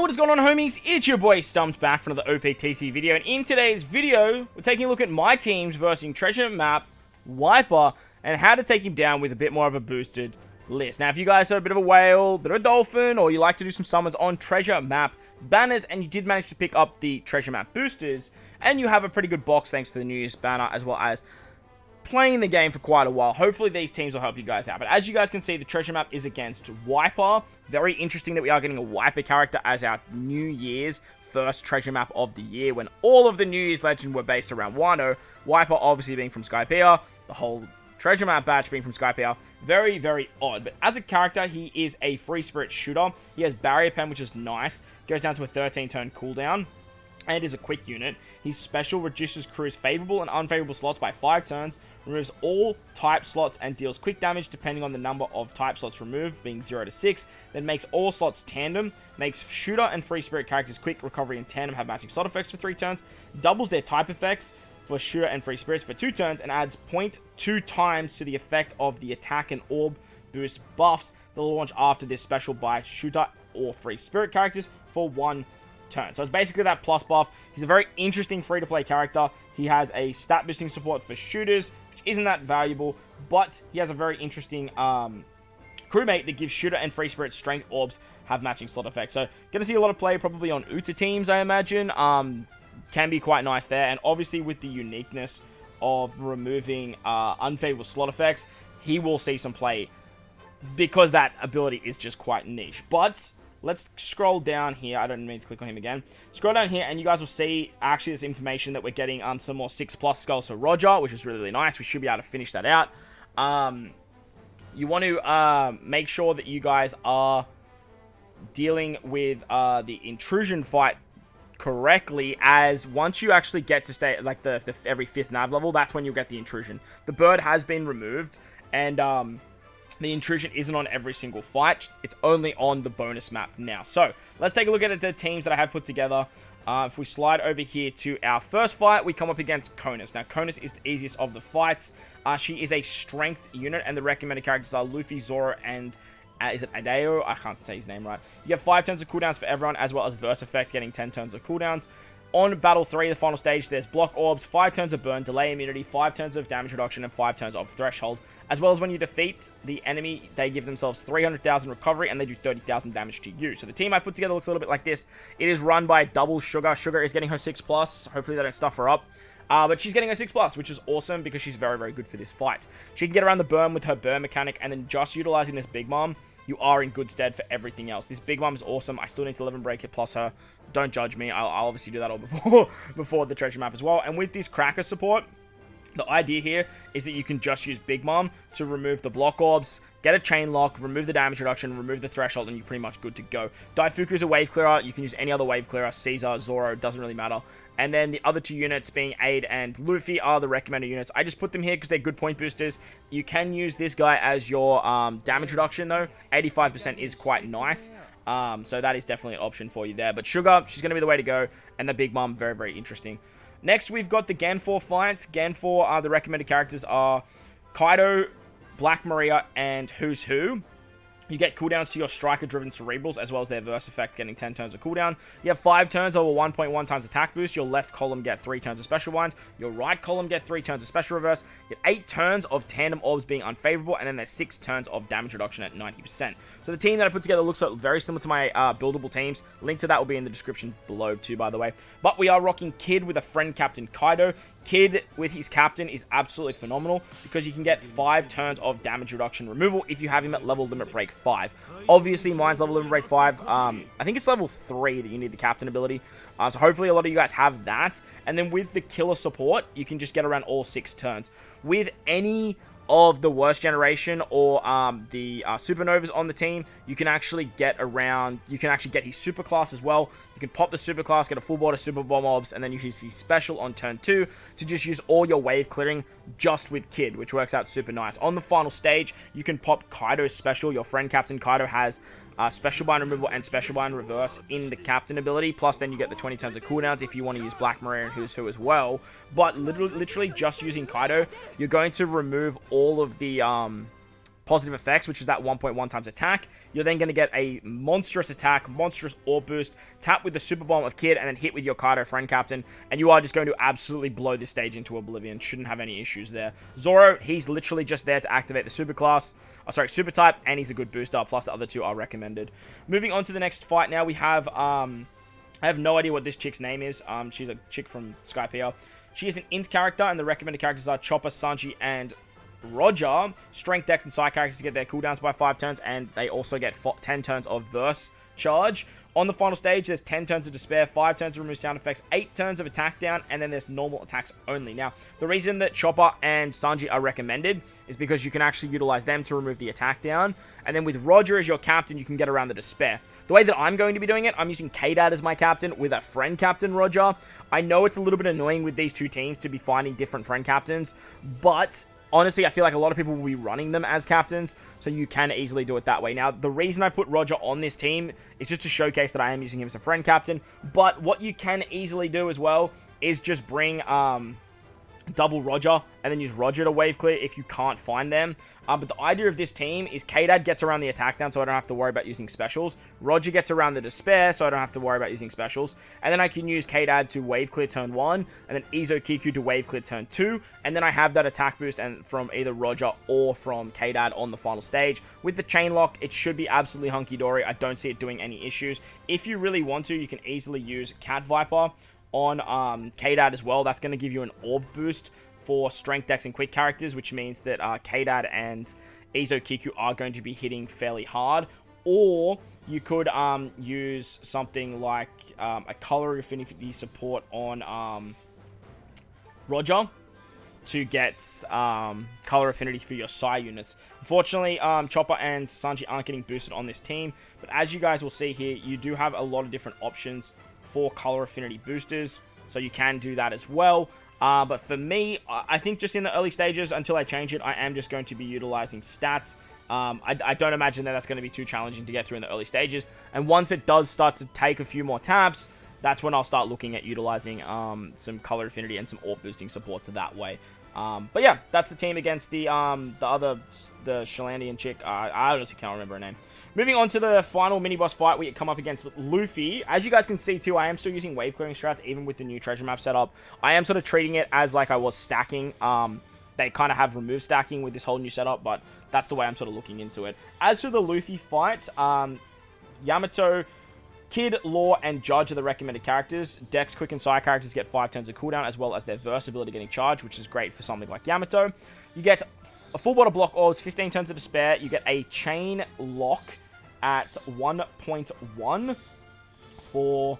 What is going on, homies? It's your boy StumpD back for another OPTC video, and in today's video, we're taking a look at my teams versus treasure map Wyper and how to take him down with a bit more of a boosted list. Now, if you guys are a bit of a whale, a bit of a dolphin, or you like to do some summons on treasure map banners, and you did manage to pick up the treasure map boosters, and you have a pretty good box thanks to the New Year's banner, as well as playing the game for quite a while, hopefully these teams will help you guys out. But as you guys can see, the treasure map is against Wyper. Very interesting that we are getting a Wyper character as our New Year's first treasure map of the year, when all of the New Year's legends were based around Yano. Wyper obviously being from Skypiea, the whole treasure map batch being from Skypiea. Very, very odd. But as a character, he is a free spirit shooter. He has barrier pen, which is nice. Goes down to a 13-turn cooldown. And is a quick unit. His special reduces crew's favorable and unfavorable slots by 5 turns, removes all type slots and deals quick damage depending on the number of type slots removed, being 0 to 6, then makes all slots tandem, makes shooter and free spirit characters quick, recovery, and tandem have matching slot effects for 3 turns, doubles their type effects for shooter and free spirits for 2 turns, and adds 0.2 times to the effect of the attack and orb boost buffs that will launch after this special by shooter or free spirit characters for 1 turn. So it's basically that plus buff. He's a very interesting free-to-play character. He has a stat boosting support for shooters, which isn't that valuable, but he has a very interesting crewmate that gives shooter and free spirit strength orbs have matching slot effects. So going to see a lot of play probably on Uta teams, I imagine. Can be quite nice there, and obviously with the uniqueness of removing unfavorable slot effects, he will see some play because that ability is just quite niche. But let's scroll down here. I don't mean to click on him again. Scroll down here, and you guys will see actually this information that we're getting some more 6+ skulls for Roger, which is really, really nice. We should be able to finish that out. You want to make sure that you guys are dealing with the intrusion fight correctly, as once you actually get to stay like the every 5th nav level, that's when you'll get the intrusion. The bird has been removed, and the intrusion isn't on every single fight. It's only on the bonus map now. So let's take a look at the teams that I have put together. If we slide over here to our first fight, we come up against Conis. Now, Conis is the easiest of the fights. She is a strength unit, and the recommended characters are Luffy, Zoro, and is it Adeo? I can't say his name right. You get 5 turns of cooldowns for everyone, as well as Verse Effect getting 10 turns of cooldowns. On Battle 3, the final stage, there's Block Orbs, 5 turns of Burn, Delay Immunity, 5 turns of Damage Reduction, and 5 turns of Threshold. As well as when you defeat the enemy, they give themselves 300,000 recovery, and they do 30,000 damage to you. So the team I put together looks a little bit like this. It is run by Double Sugar. Sugar is getting her 6+. Hopefully they don't stuff her up. But she's getting her 6+, which is awesome because she's very, very good for this fight. She can get around the burn with her burn mechanic, and then just utilizing this Big Mom, you are in good stead for everything else. This Big Mom is awesome. I still need to 11 break it plus her. Don't judge me. I'll obviously do that all before the treasure map as well. And with this Cracker support, the idea here is that you can just use Big Mom to remove the block orbs, get a chain lock, remove the damage reduction, remove the threshold, and you're pretty much good to go. Daifuku is a wave clearer. You can use any other wave clearer. Caesar, Zoro, doesn't really matter. And then the other 2 units being Aid and Luffy are the recommended units. I just put them here because they're good point boosters. You can use this guy as your damage reduction though. 85% is quite nice. So that is definitely an option for you there. But Sugar, she's going to be the way to go. And the Big Mom, very, very interesting. Next, we've got the Ganfor fights. Ganfor, the recommended characters are Kaido, Black Maria, and Who's Who. You get cooldowns to your striker-driven cerebrals, as well as their Verse Effect getting 10 turns of cooldown. You have 5 turns over 1.1 times attack boost. Your left column get 3 turns of special bind. Your right column get 3 turns of special reverse. You get 8 turns of tandem orbs being unfavorable, and then there's 6 turns of damage reduction at 90%. So the team that I put together looks very similar to my buildable teams. Link to that will be in the description below too, by the way. But we are rocking Kid with a friend captain Kaido. Kid with his captain is absolutely phenomenal because you can get 5 turns of damage reduction removal if you have him at level limit break 5. Obviously, mine's level limit break 5. I think it's level 3 that you need the captain ability. So hopefully a lot of you guys have that. And then with the killer support, you can just get around all 6 turns. With any of the worst generation or the supernovas on the team, you can actually get around, you can actually get his super class as well. You can pop the super class, get a full board of super bomb orbs, and then you can see special on turn 2 to just use all your wave clearing just with Kid, which works out super nice. On the final stage, you can pop Kaido's special. Your friend Captain Kaido has special bind removal and special bind reverse in the captain ability, plus then you get the 20 turns of cooldowns if you want to use Black Maria and Who's Who as well. But literally just using Kaido, you're going to remove all of the positive effects, which is that 1.1 times attack. You're then going to get a monstrous attack, monstrous orb boost, tap with the super bomb of Kid, and then hit with your Kaido friend captain, and you are just going to absolutely blow this stage into oblivion. Shouldn't have any issues there. Zoro, he's literally just there to activate the super class. Super type, and he's a good booster, plus the other two are recommended. Moving on to the next fight now, we have, I have no idea what this chick's name is. She's a chick from Skypiea. She is an int character, and the recommended characters are Chopper, Sanji, and Roger. Strength, Dex, and Psy characters get their cooldowns by 5 turns, and they also get 10 turns of Verse Charge. On the final stage, there's 10 turns of Despair, 5 turns to remove sound effects, 8 turns of attack down, and then there's normal attacks only. Now, the reason that Chopper and Sanji are recommended is because you can actually utilize them to remove the attack down, and then with Roger as your captain, you can get around the Despair. The way that I'm going to be doing it, I'm using K-Dad as my captain with a friend captain, Roger. I know it's a little bit annoying with these two teams to be finding different friend captains, but honestly, I feel like a lot of people will be running them as captains, so you can easily do it that way. Now, the reason I put Roger on this team is just to showcase that I am using him as a friend captain, but what you can easily do as well is just bring double Roger, and then use Roger to wave clear if you can't find them. But the idea of this team is K-Dad gets around the attack down, so I don't have to worry about using specials. Roger gets around the Despair, so I don't have to worry about using specials. And then I can use K-Dad to wave clear turn 1, and then Izo Kiku to wave clear turn 2, and then I have that attack boost and from either Roger or from K-Dad on the final stage. With the chain lock, it should be absolutely hunky-dory. I don't see it doing any issues. If you really want to, you can easily use Cat Viper on K-Dad as well. That's going to give you an orb boost for strength, dex, and quick characters, which means that K-Dad and Izo Kiku are going to be hitting fairly hard. Or you could use something like a color affinity support on Roger to get color affinity for your Psy units. Unfortunately, Chopper and Sanji aren't getting boosted on this team, but as you guys will see here, you do have a lot of different options for color affinity boosters, so you can do that as well. But for me, I think just in the early stages, until I change it, I am just going to be utilizing stats. I don't imagine that that's going to be too challenging to get through in the early stages. And once it does start to take a few more taps, that's when I'll start looking at utilizing some color affinity and some orb boosting supports that way. But yeah, that's the team against the Shilandian chick. I honestly can't remember her name. Moving on to the final mini-boss fight, we come up against Luffy. As you guys can see too, I am still using wave clearing strats, even with the new treasure map setup. I am sort of treating it as like I was stacking. They kind of have removed stacking with this whole new setup, but that's the way I'm sort of looking into it. As for the Luffy fight, Yamato, Kid, Law, and Judge are the recommended characters. Dex, Quick, and Psy characters get 5 turns of cooldown, as well as their verse ability getting charged, which is great for something like Yamato. You get a full bottle block orbs, 15 turns of despair. You get a chain lock at 1.1 for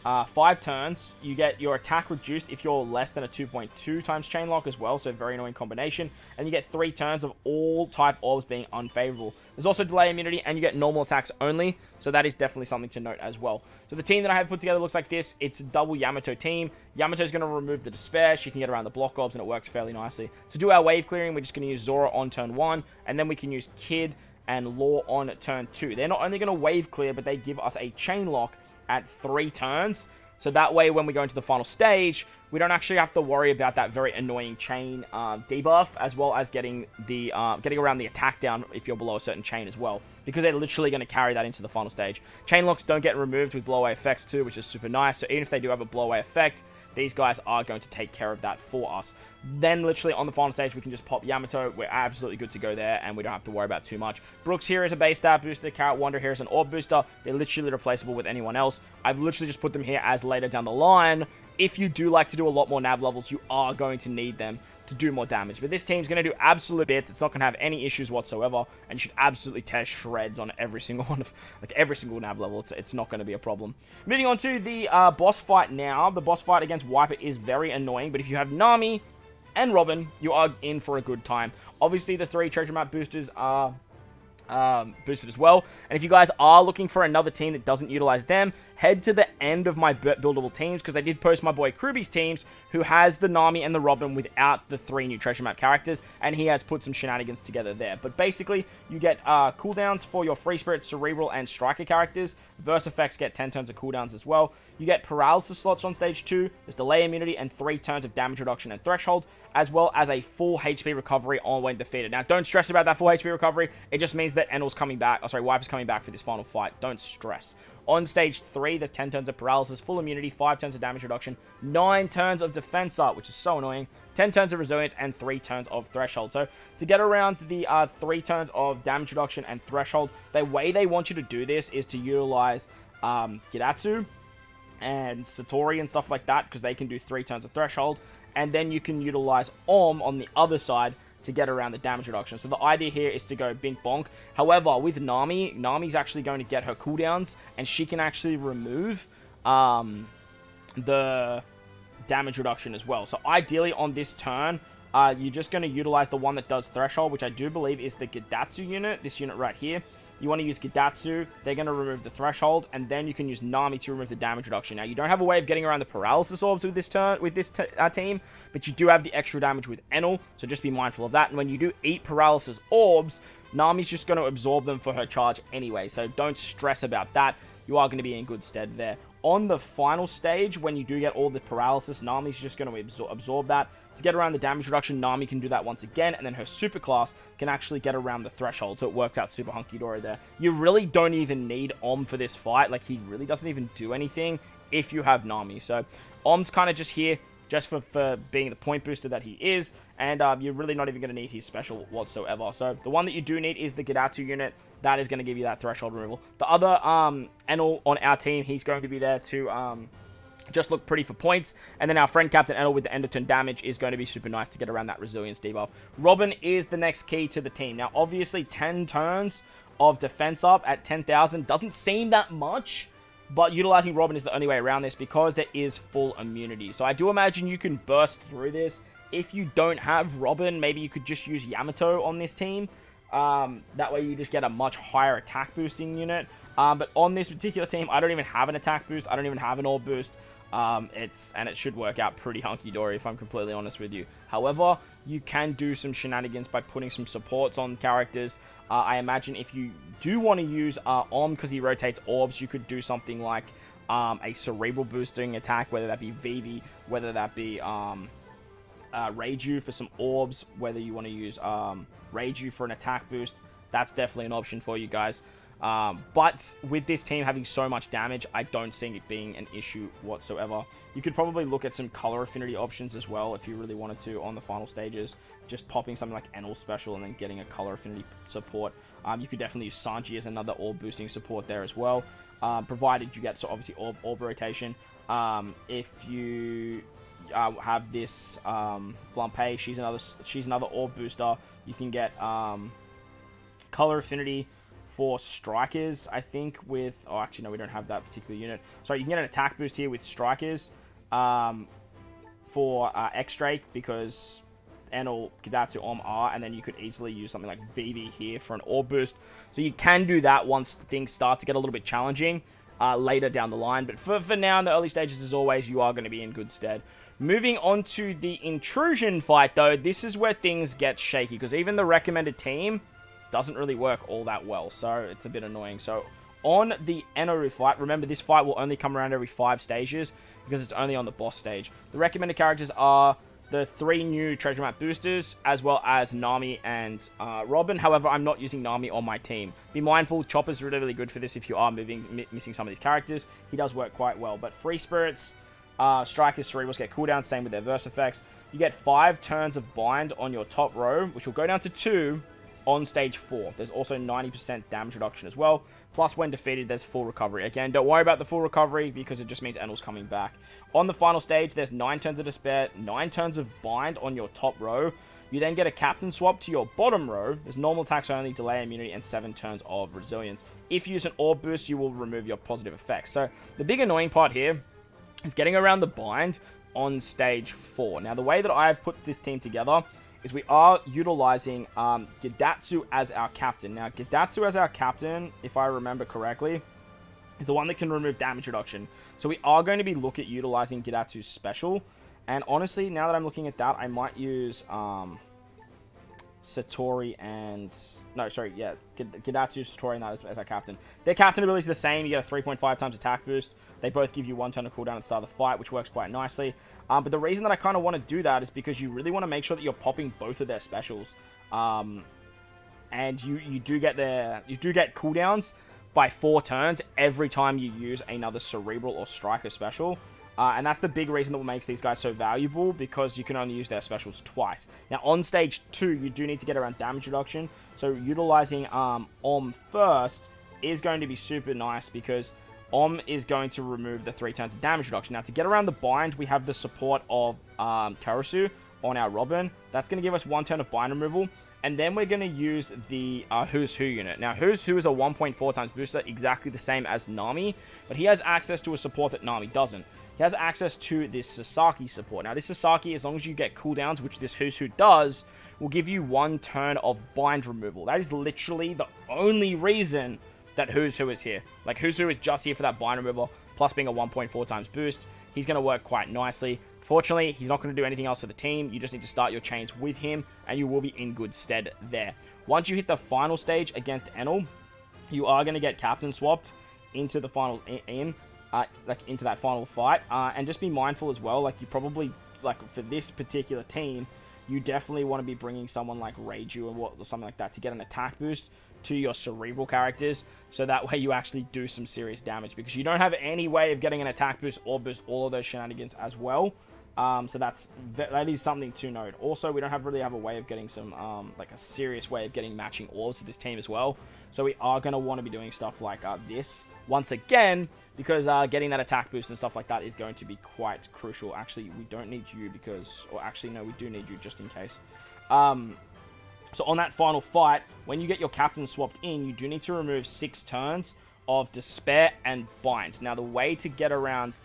5 turns. You get your attack reduced if you're less than a 2.2 times chain lock as well, so very annoying combination. And you get 3 turns of all type orbs being unfavorable. There's also delay immunity, and you get normal attacks only, so that is definitely something to note as well. So the team that I have put together looks like this. It's a double Yamato team. Yamato's going to remove the despair. She can get around the block orbs, and it works fairly nicely. To do our wave clearing, we're just going to use Zoro on turn 1, and then we can use Kid and Law on turn 2. They're not only going to wave clear, but they give us a chain lock at 3 turns. So that way, when we go into the final stage, we don't actually have to worry about that very annoying chain debuff, as well as getting around the attack down if you're below a certain chain as well, because they're literally going to carry that into the final stage. Chain locks don't get removed with blow away effects too, which is super nice. So even if they do have a blow away effect, these guys are going to take care of that for us. Then literally on the final stage, we can just pop Yamato. We're absolutely good to go there, and we don't have to worry about too much. Brooks here is a base stat booster. Carrot Wonder here is an orb booster. They're literally replaceable with anyone else. I've literally just put them here as later down the line. If you do like to do a lot more nav levels, you are going to need them to do more damage. But this team's going to do absolute bits. It's not going to have any issues whatsoever, and you should absolutely tear shreds on every single one of, like every single nav level. It's not going to be a problem. Moving on to the boss fight now. The boss fight against Wyper is very annoying, but if you have Nami and Robin, you are in for a good time. Obviously, the 3 treasure map boosters are boosted as well. And if you guys are looking for another team that doesn't utilize them, head to the end of my buildable teams, because I did post my boy Kruby's teams, who has the Nami and the Robin without the 3 new treasure map characters, and he has put some shenanigans together there. But basically, you get cooldowns for your Free Spirit, Cerebral, and Striker characters. Verse effects get 10 turns of cooldowns as well. You get paralysis slots on stage 2, there's delay immunity, and 3 turns of damage reduction and threshold, as well as a full HP recovery on when defeated. Now, don't stress about that full HP recovery. It just means that Enel's coming back. Oh, sorry, Wyper's coming back for this final fight. Don't stress. On stage 3, there's 10 turns of paralysis, full immunity, 5 turns of damage reduction, 9 turns of defense up, which is so annoying, 10 turns of resilience, and 3 turns of threshold. So, to get around the 3 turns of damage reduction and threshold, the way they want you to do this is to utilize Gidatsu and Satori and stuff like that, because they can do 3 turns of threshold, and then you can utilize on the other side to get around the damage reduction. So the idea here is to go bink bonk. However, with Nami's actually going to get her cooldowns, and she can actually remove the damage reduction as well. So ideally on this turn, you're just going to utilize the one that does threshold, which I do believe is the Gidatsu unit, this unit right here. You want to use Gidatsu, they're going to remove the threshold, and then you can use Nami to remove the damage reduction. Now, you don't have a way of getting around the paralysis orbs with this team, but you do have the extra damage with Enel, so just be mindful of that. And when you do eat paralysis orbs, Nami's just going to absorb them for her charge anyway, so don't stress about that. You are going to be in good stead there. On the final stage, when you do get all the paralysis, Nami's just going to absorb that. To get around the damage reduction, Nami can do that once again, and then her super class can actually get around the threshold, so it works out super hunky-dory there. You really don't even need for this fight. Like, he really doesn't even do anything if you have Nami. So, Om's kind of just here, just for being the point booster that he is, and you're really not even going to need his special whatsoever. So, the one that you do need is the Gidatsu unit. That is going to give you that threshold removal. The other Enel on our team, he's going to be there to just look pretty for points. And then our friend Captain Enel with the end of turn damage is going to be super nice to get around that resilience debuff. Robin is the next key to the team. Now, obviously, 10 turns of defense up at 10,000 doesn't seem that much, but utilizing Robin is the only way around this because there is full immunity. So I do imagine you can burst through this. If you don't have Robin, maybe you could just use Yamato on this team. That way you just get a much higher attack boosting unit. But on this particular team, I don't even have an attack boost. I don't even have an orb boost. It should work out pretty hunky-dory if I'm completely honest with you. However, you can do some shenanigans by putting some supports on characters. I imagine if you do want to use because he rotates orbs, you could do something like a cerebral boosting attack, whether that be Vivi, whether that be Reiju for some orbs, whether you want to use Reiju for an attack boost. That's definitely an option for you guys. But with this team having so much damage, I don't see it being an issue whatsoever. You could probably look at some color affinity options as well if you really wanted to on the final stages. Just popping something like Enel special and then getting a color affinity support. You could definitely use Sanji as another orb boosting support there as well. Provided you get, so obviously orb rotation. If you have this Flampe, she's another orb booster. You can get color affinity for strikers, I think, with... Oh, actually, no, we don't have that particular unit. Sorry, you can get an attack boost here with strikers for X-Drake, because Enel, Gidatsu, are, and then you could easily use something like Vivi here for an orb boost. So you can do that once things start to get a little bit challenging later down the line. But for now, in the early stages, as always, you are going to be in good stead. Moving on to the intrusion fight, though, this is where things get shaky, because even the recommended team doesn't really work all that well, so it's a bit annoying. So on the Eneru fight, remember this fight will only come around every 5 stages because it's only on the boss stage. The recommended characters are the 3 new treasure map boosters, as well as Nami and Robin. However, I'm not using Nami on my team. Be mindful, Chopper's really, really good for this if you are missing some of these characters. He does work quite well, but Free Spirits, Strikers, Cerebrals get cooldowns, same with their verse effects. You get 5 turns of bind on your top row, which will go down to 2 on stage 4. There's also 90% damage reduction as well. Plus, when defeated, there's full recovery. Again, don't worry about the full recovery because it just means Enel's coming back. On the final stage, there's 9 turns of despair, 9 turns of bind on your top row. You then get a captain swap to your bottom row. There's normal attacks only, delay immunity, and 7 turns of resilience. If you use an orb boost, you will remove your positive effects. So, the big annoying part here is getting around the bind on stage 4. Now, the way that I've put this team together is we are utilizing Gidatsu as our captain. Now, Gidatsu as our captain, if I remember correctly, is the one that can remove damage reduction. So we are going to be looking at utilizing Gidatsu's special. And honestly, now that I'm looking at that, I might use Satori and... No, sorry, yeah. Gidatsu, Satori, and that as our captain. Their captain ability is the same. You get a 3.5 times attack boost. They both give you 1 turn of cooldown at the start of the fight, which works quite nicely. But the reason that I kind of want to do that is because you really want to make sure that you're popping both of their specials. And you do get cooldowns by 4 turns every time you use another Cerebral or Striker special. And that's the big reason that makes these guys so valuable, because you can only use their specials twice. Now, on stage 2, you do need to get around damage reduction. So, utilizing Om first is going to be super nice, because Om is going to remove the 3 turns of damage reduction. Now, to get around the bind, we have the support of Karasu on our Robin. That's going to give us 1 turn of bind removal. And then we're going to use the Who's Who unit. Now, Who's Who is a 1.4 times booster, exactly the same as Nami, but he has access to a support that Nami doesn't. He has access to this Sasaki support. Now, this Sasaki, as long as you get cooldowns, which this Who's Who does, will give you 1 turn of bind removal. That is literally the only reason that Who's Who is here. Like, Who's Who is just here for that bind removal, plus being a 1.4 times boost. He's going to work quite nicely. Fortunately, he's not going to do anything else for the team. You just need to start your chains with him, and you will be in good stead there. Once you hit the final stage against Enel, you are going to get captain swapped into the final into that final fight, and just be mindful as well. Like, you probably, like, for this particular team, you definitely want to be bringing someone like Reiju or something like that to get an attack boost to your Cerebral characters, so that way you actually do some serious damage, because you don't have any way of getting an attack boost or boost all of those shenanigans as well. So that is something to note. Also, we don't really have a way of getting some like a serious way of getting matching orbs to this team as well. So we are going to want to be doing stuff like this once again, because getting that attack boost and stuff like that is going to be quite crucial. Actually, we don't need you because, or actually no, we do need you just in case. So on that final fight, when you get your captain swapped in, you do need to remove 6 turns of Despair and Bind. Now, the way to get around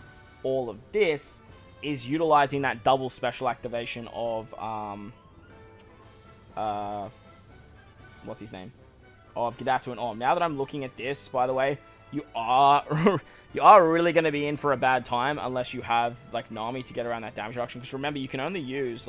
all of this is utilizing that double special activation of, what's his name? Of Gidatsu and Om. Now that I'm looking at this, by the way, you are really going to be in for a bad time unless you have, like, Nami to get around that damage reduction. Because remember, you can only use,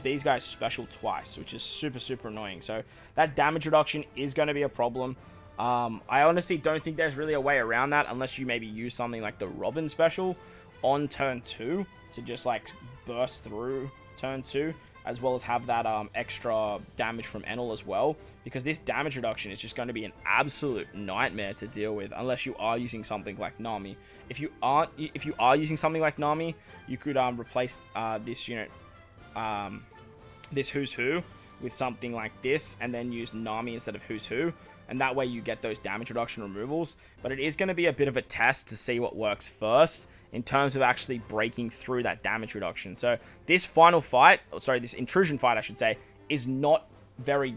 these guys special twice, which is super, super annoying. So that damage reduction is going to be a problem. I honestly don't think there's really a way around that unless you maybe use something like the Robin special on turn 2 to just, like, burst through turn 2, as well as have that extra damage from Enel as well, because this damage reduction is just going to be an absolute nightmare to deal with unless you are using something like Nami. If you are using something like Nami, you could replace this unit, this Who's Who, with something like this, and then use Nami instead of Who's Who, and that way you get those damage reduction removals. But it is going to be a bit of a test to see what works first in terms of actually breaking through that damage reduction. So this final fight, this intrusion fight, I should say, is not very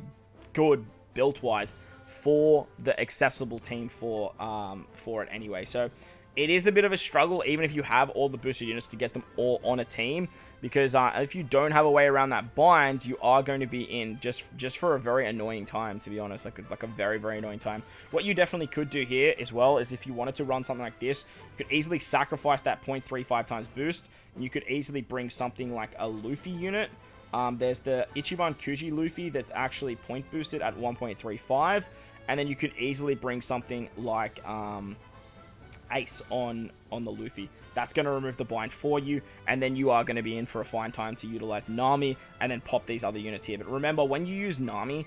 good built-wise for the accessible team for it anyway. So it is a bit of a struggle, even if you have all the boosted units, to get them all on a team, because if you don't have a way around that bind, you are going to be in just for a very annoying time, to be honest, like a very, very annoying time. What you definitely could do here as well is, if you wanted to run something like this, you could easily sacrifice that 0.35 times boost, and you could easily bring something like a Luffy unit. There's the Ichiban Kuji Luffy that's actually point boosted at 1.35, and then you could easily bring something like Ace on the Luffy. That's going to remove the bind for you, and then you are going to be in for a fine time to utilize Nami and then pop these other units here. But remember, when you use Nami,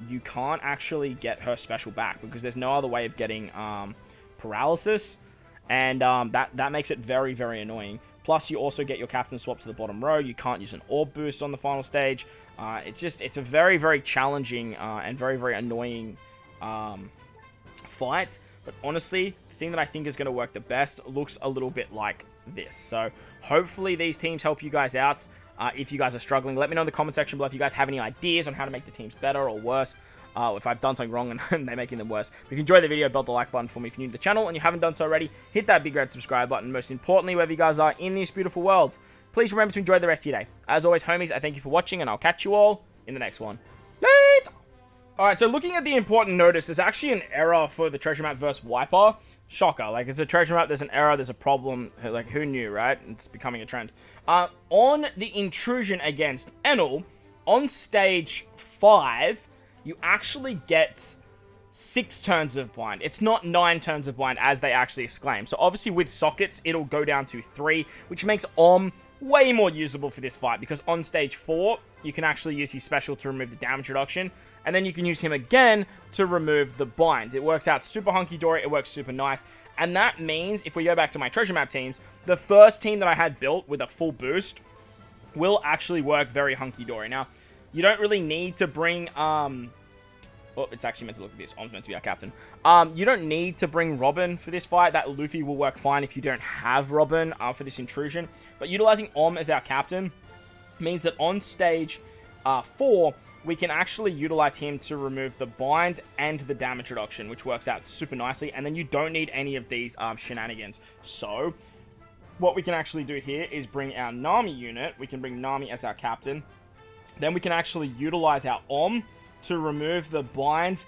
you can't actually get her special back, because there's no other way of getting paralysis, and that makes it very, very annoying. Plus, you also get your captain swap to the bottom row. You can't use an orb boost on the final stage. It's a very, very challenging and very, very annoying fight. But honestly, the thing that I think is going to work the best looks a little bit like this. So hopefully these teams help you guys out. If you guys are struggling, let me know in the comment section below if you guys have any ideas on how to make the teams better or worse. If I've done something wrong and they're making them worse. If you enjoyed the video, belt the like button for me if you're new to the channel and you haven't done so already. Hit that big red subscribe button. Most importantly, wherever you guys are in this beautiful world, please please remember to enjoy the rest of your day. As always, homies, I thank you for watching, and I'll catch you all in the next one. Later! Alright, so looking at the important notice, there's actually an error for the treasure map versus Wyper. Shocker. Like, it's a treasure map, there's an error, there's a problem. Like, who knew, right? It's becoming a trend. On the intrusion against Eneru, on stage 5, you actually get 6 turns of blind. It's not 9 turns of blind, as they actually exclaim. So, obviously, with sockets, it'll go down to 3, which makes way more usable for this fight, because on stage 4, you can actually use his special to remove the damage reduction, and then you can use him again to remove the bind. It works out super hunky-dory, it works super nice, and that means, if we go back to my treasure map teams, the first team that I had built with a full boost will actually work very hunky-dory. Now, you don't really need to bring, it's actually meant to look at this. Om's meant to be our captain. You don't need to bring Robin for this fight. That Luffy will work fine if you don't have Robin for this intrusion. But utilizing Om as our captain means that on stage 4, we can actually utilize him to remove the bind and the damage reduction, which works out super nicely. And then you don't need any of these shenanigans. So, what we can actually do here is bring our Nami unit. We can bring Nami as our captain. Then we can actually utilize our Om to remove the bind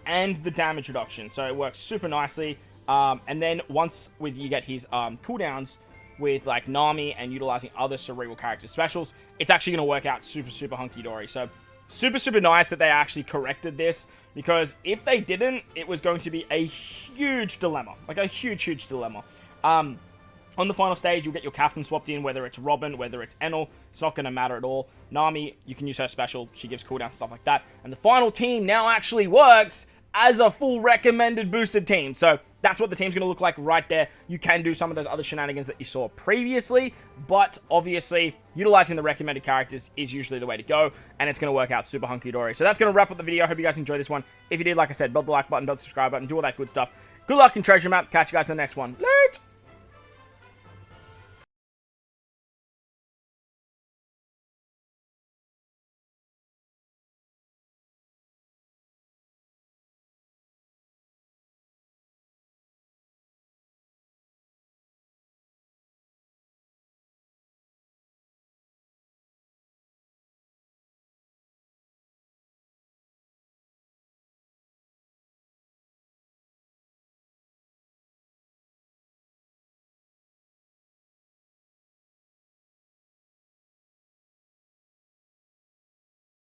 and the damage reduction. So it works super nicely. And then once you get his cooldowns with like Nami and utilizing other cerebral character specials, it's actually going to work out super, super hunky-dory. So super, super nice that they actually corrected this, because if they didn't, it was going to be a huge dilemma. Like a huge, huge dilemma. On the final stage, you'll get your captain swapped in, whether it's Robin, whether it's Enel. It's not going to matter at all. Nami, you can use her special. She gives cooldowns and stuff like that. And the final team now actually works as a full recommended boosted team. So that's what the team's going to look like right there. You can do some of those other shenanigans that you saw previously, but obviously, utilizing the recommended characters is usually the way to go, and it's going to work out super hunky-dory. So that's going to wrap up the video. I hope you guys enjoyed this one. If you did, like I said, belt the like button, belt the subscribe button, do all that good stuff. Good luck in Treasure Map. Catch you guys in the next one.